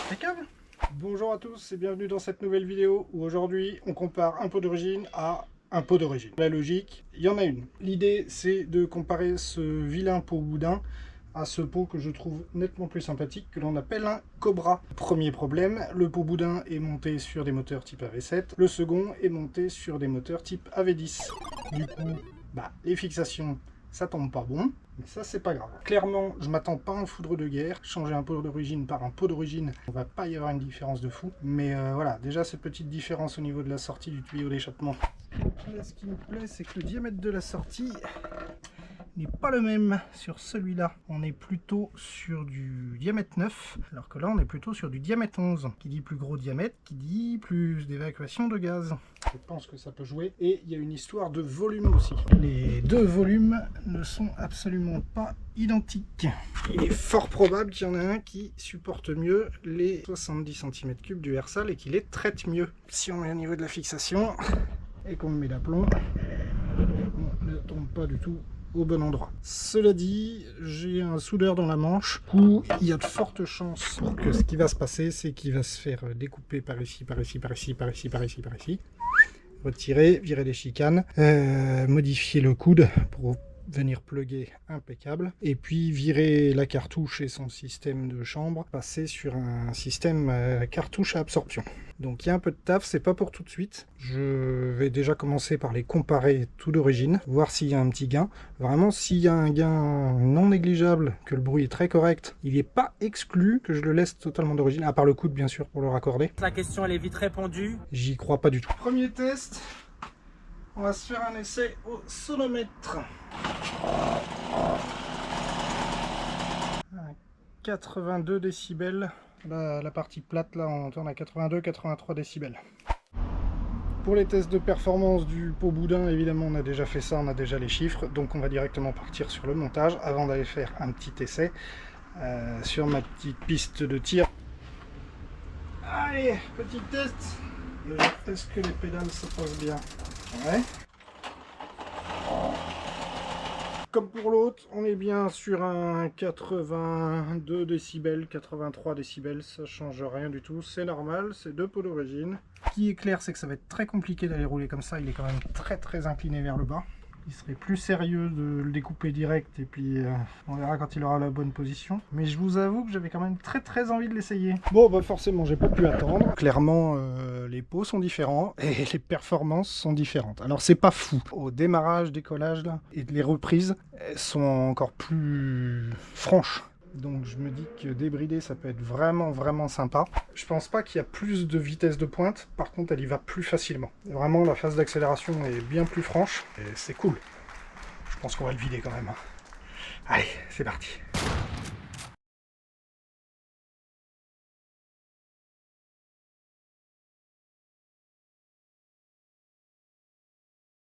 Impeccable. Bonjour à tous et bienvenue dans cette nouvelle vidéo où aujourd'hui on compare un pot d'origine à un pot d'origine. La logique, il y en a une. L'idée c'est de comparer ce vilain pot boudin à ce pot que je trouve nettement plus sympathique que l'on appelle un Cobra. Premier problème, le pot boudin est monté sur des moteurs type AV7, le second est monté sur des moteurs type AV10. Du coup, les fixations, ça tombe pas bon, mais ça c'est pas grave. Clairement, je m'attends pas à un foudre de guerre. Changer un pot d'origine par un pot d'origine, on va pas y avoir une différence de fou. Mais voilà, déjà cette petite différence au niveau de la sortie du tuyau d'échappement. Là, ce qui me plaît, c'est que le diamètre de la sortie n'est pas le même sur celui-là. On est plutôt sur du diamètre 9, alors que là on est plutôt sur du diamètre 11. Qui dit plus gros diamètre, qui dit plus d'évacuation de gaz. Je pense que ça peut jouer. Et il y a une histoire de volume aussi. Les deux volumes ne sont absolument pas identiques. Il est fort probable qu'il y en a un qui supporte mieux les 70 cm3 du Hersal et qui les traite mieux. Si on met au niveau de la fixation et qu'on met d'aplomb, on ne tombe pas du tout au bon endroit. Cela dit, j'ai un soudeur dans la manche où il y a de fortes chances pour que ce qui va se passer, c'est qu'il va se faire découper par ici, par ici, par ici, par ici, par ici, par ici. Retirer, virer les chicanes, modifier le coude pour venir plugger impeccable, et puis virer la cartouche et son système de chambre, passer sur un système cartouche à absorption. Donc il y a un peu de taf, c'est pas pour tout de suite. Je vais déjà commencer par les comparer tout d'origine, voir s'il y a un petit gain. Vraiment, s'il y a un gain non négligeable, que le bruit est très correct, il n'est pas exclu que je le laisse totalement d'origine, à part le coude bien sûr pour le raccorder. La question elle est vite répondue. J'y crois pas du tout. Premier test, on va se faire un essai au sonomètre. 82 décibels. La partie plate là on tourne à 82-83 décibels. Pour les tests de performance du pot boudin, évidemment on a déjà fait ça, on a déjà les chiffres, donc on va directement partir sur le montage avant d'aller faire un petit essai sur ma petite piste de tir. Allez, petit test. Est-ce que les pédales se passent bien? Ouais. Comme pour l'autre, on est bien sur un 82 décibels, 83 décibels, ça change rien du tout, c'est normal, c'est deux pots d'origine. Ce qui est clair, c'est que ça va être très compliqué d'aller rouler comme ça, il est quand même très incliné vers le bas. Il serait plus sérieux de le découper direct et puis on verra quand il aura la bonne position. Mais je vous avoue que j'avais quand même très envie de l'essayer. Bon forcément j'ai pas pu attendre. Clairement les pots sont différents et les performances sont différentes. Alors c'est pas fou. Au démarrage, décollage là, et les reprises elles sont encore plus franches. Donc je me dis que débrider ça peut être vraiment sympa. Je pense pas qu'il y a plus de vitesse de pointe, par contre elle y va plus facilement. Vraiment la phase d'accélération est bien plus franche et c'est cool. Je pense qu'on va le vider quand même. Allez, c'est parti.